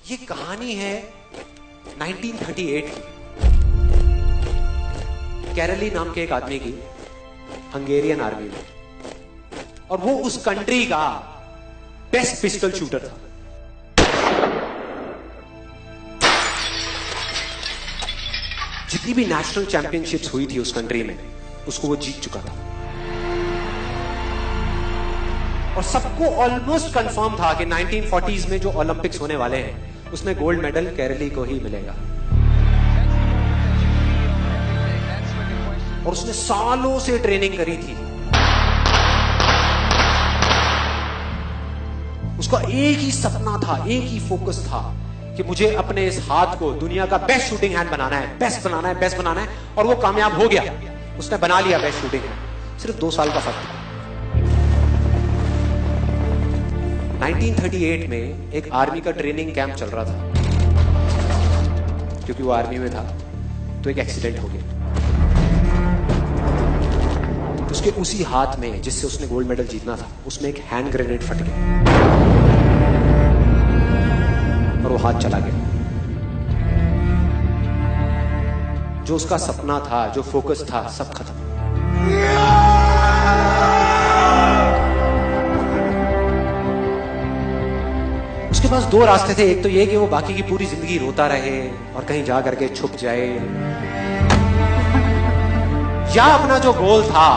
ये कहानी है 1938 की। कैरली नाम के एक आदमी की हंगेरियन आर्मी में, और वो उस कंट्री का बेस्ट पिस्टल शूटर था। जितनी भी नेशनल चैंपियनशिप्स हुई थी उस कंट्री में, उसको वो जीत चुका था। और सबको ऑलमोस्ट कंफर्म था कि 1940s में जो ओलंपिक्स होने वाले हैं उसमें गोल्ड मेडल केरली को ही मिलेगा। और उसने सालों से ट्रेनिंग करी थी। उसका एक ही सपना था, एक ही फोकस था कि मुझे अपने इस हाथ को दुनिया का बेस्ट शूटिंग हैंड बनाना है, बेस्ट बनाना है, बेस्ट बनाना है। और वो कामयाब हो गया, उसने बना लिया बेस्ट शूटिंग हैंड। सिर्फ 2 साल का फर्क था। 1938 में एक आर्मी का ट्रेनिंग कैंप चल रहा था। क्योंकि वो आर्मी में था तो एक एक्सीडेंट हो गया। उसके उसी हाथ में जिससे उसने गोल्ड मेडल जीतना था, उसमें एक हैंड ग्रेनेड फट गया और वो हाथ चला गया। जो उसका सपना था, जो फोकस था, सब खत्म। उसके पास 2 रास्ते थे। एक तो ये कि वो बाकी की पूरी जिंदगी रोता रहे और कहीं जा करके छुप जाए, या अपना जो गोल था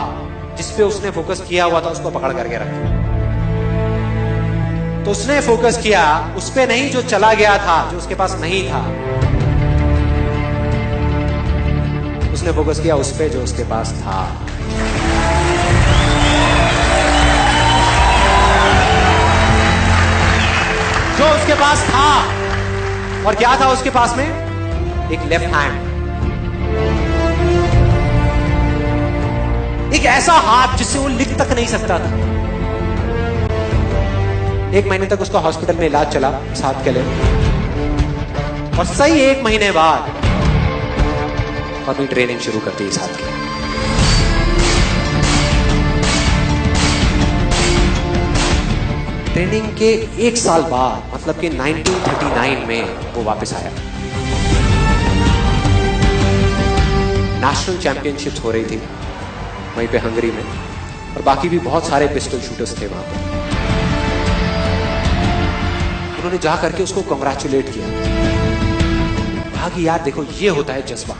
जिसपे उसने फोकस किया हुआ था उसको पकड़ करके रखे। तो उसने फोकस किया उस पे नहीं जो चला गया था, जो उसके पास नहीं था। उसने फोकस किया उस पे जो उसके पास था। जो उसके पास था। और क्या था उसके पास में? एक लेफ्ट हैंड, एक ऐसा हाथ जिससे वो लिख तक नहीं सकता था। 1 महीने तक उसका हॉस्पिटल में इलाज चला इस हाथ के लिए, और सही 1 महीने बाद अपनी ट्रेनिंग शुरू कर दी इस हाथ की। ट्रेनिंग के 1 साल बाद, मतलब कि 1939 में वो वापस आया। नेशनल चैंपियनशिप्स हो रही थी वहीं पे हंगरी में, और बाकी भी बहुत सारे पिस्टल शूटर्स थे वहां पर। उन्होंने जा करके उसको कांग्रेचुलेट किया। कहा कि यार देखो, ये होता है जज्बा,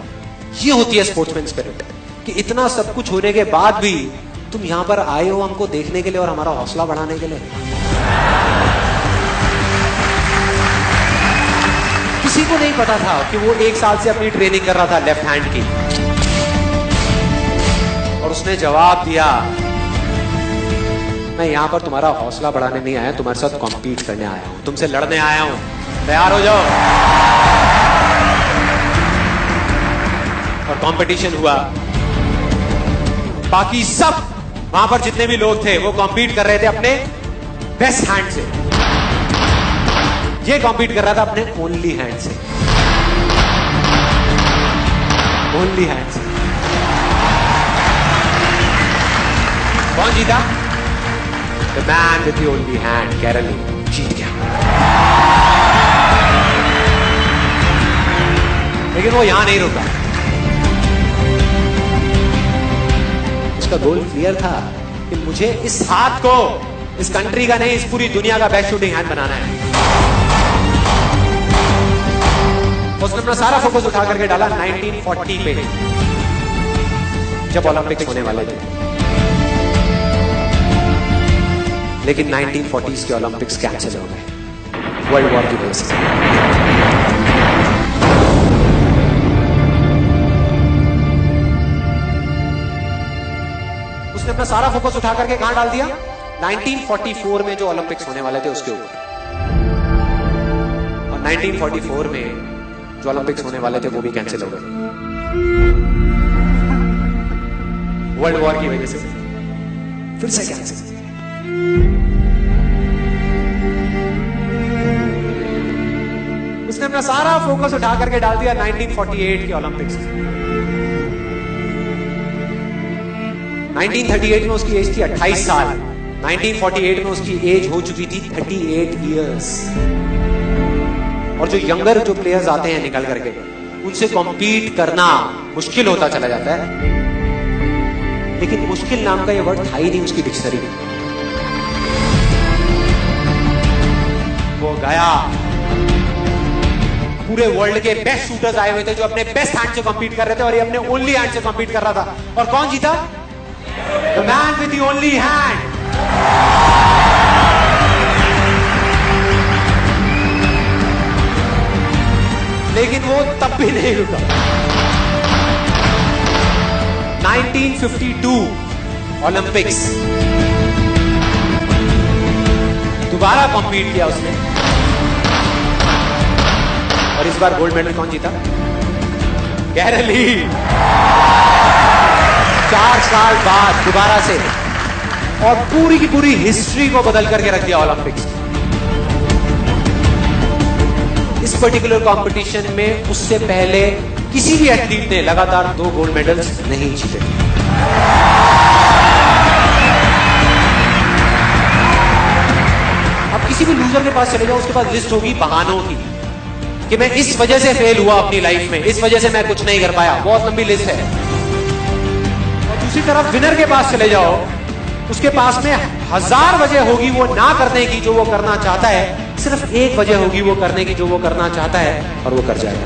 ये होती है स्पोर्ट्समैन स्पिरिट, कि इतना सब कुछ होने के बाद भी तुम यहां पर आए हो हमको देखने के लिए और हमारा हौसला बढ़ाने के लिए। किसी को नहीं पता था कि वो 1 साल से अपनी ट्रेनिंग कर रहा था लेफ्ट हैंड की। और उसने जवाब दिया, मैं यहां पर तुम्हारा हौसला बढ़ाने नहीं आया, तुम्हारे साथ कॉम्पीट करने आया हूं, तुमसे लड़ने आया हूं, तैयार हो जाओ। और कंपटीशन हुआ। बाकी सब वहां पर जितने भी लोग थे वो कॉम्पीट कर रहे थे अपने बेस्ट हैंड से। ये कॉम्पीट कर रहा था अपने ओनली हैंड से। ओनली हैंड से। कौन जीता? The man with the only hand, Karoly जीत गया। लेकिन वो यहां नहीं रुका। उसका गोल क्लियर था कि मुझे इस हाथ को इस कंट्री का नहीं, इस पूरी दुनिया का बेस्ट शूटिंग हैंड बनाना है। उसने अपना सारा फोकस उठा करके डाला 1940 पे, जब ओलंपिक्स होने वाले थे। लेकिन 1940s के ओलंपिक्स कैंसिल हो गए वर्ल्ड वॉर की वजह से। उसने अपना सारा फोकस उठा करके कहां डाल दिया? 1944 में जो ओलंपिक्स होने वाले थे उसके ऊपर। और 1944 में जो ओलंपिक्स होने वाले थे वो भी कैंसिल हो गए वर्ल्ड वॉर की वजह से। फिर से कैंसिल। उसने अपना सारा फोकस उठा करके डाल दिया 1948 के ओलंपिक्स। 1938 में उसकी एज थी 28 साल। 1948 में उसकी एज हो चुकी थी 38 इयर्स। और जो यंगर जो प्लेयर्स आते हैं निकल करके, उनसे कॉम्पीट करना मुश्किल होता चला जाता है। लेकिन मुश्किल नाम का ये वर्ड था ही नहीं उसकी डिक्शनरी में। वो गया, पूरे वर्ल्ड के बेस्ट शूटर्स आए हुए थे जो अपने बेस्ट हैंड से कॉम्पीट कर रहे थे, और ये अपने ओनली हैंड से कॉम्पीट कर रहा था। और कौन जीता? The man with the only hand. लेकिन वो तब भी नहीं रुका। 1952 ओलंपिक्स, दोबारा कॉम्पीट किया उसने, और इस बार गोल्ड मेडल कौन जीता? गैरल लीड। 4 साल बाद दोबारा से, और पूरी की पूरी हिस्ट्री को बदल करके रख दिया ओलंपिक्स। इस पर्टिकुलर कंपटीशन में उससे पहले किसी भी एथलीट ने लगातार 2 गोल्ड मेडल्स नहीं जीते। अब किसी भी लूजर के पास चले जाओ, उसके पास लिस्ट होगी बहानों की कि मैं इस वजह से फेल हुआ अपनी लाइफ में, इस वजह से मैं कुछ नहीं कर पाया। बहुत लंबी लिस्ट है। और दूसरी तरफ विनर के पास चले जाओ, उसके पास में 1000 वजह होगी वो ना करने की जो वो करना चाहता है, सिर्फ एक वजह होगी वो करने की जो वो करना चाहता है, और वो कर जाएगा।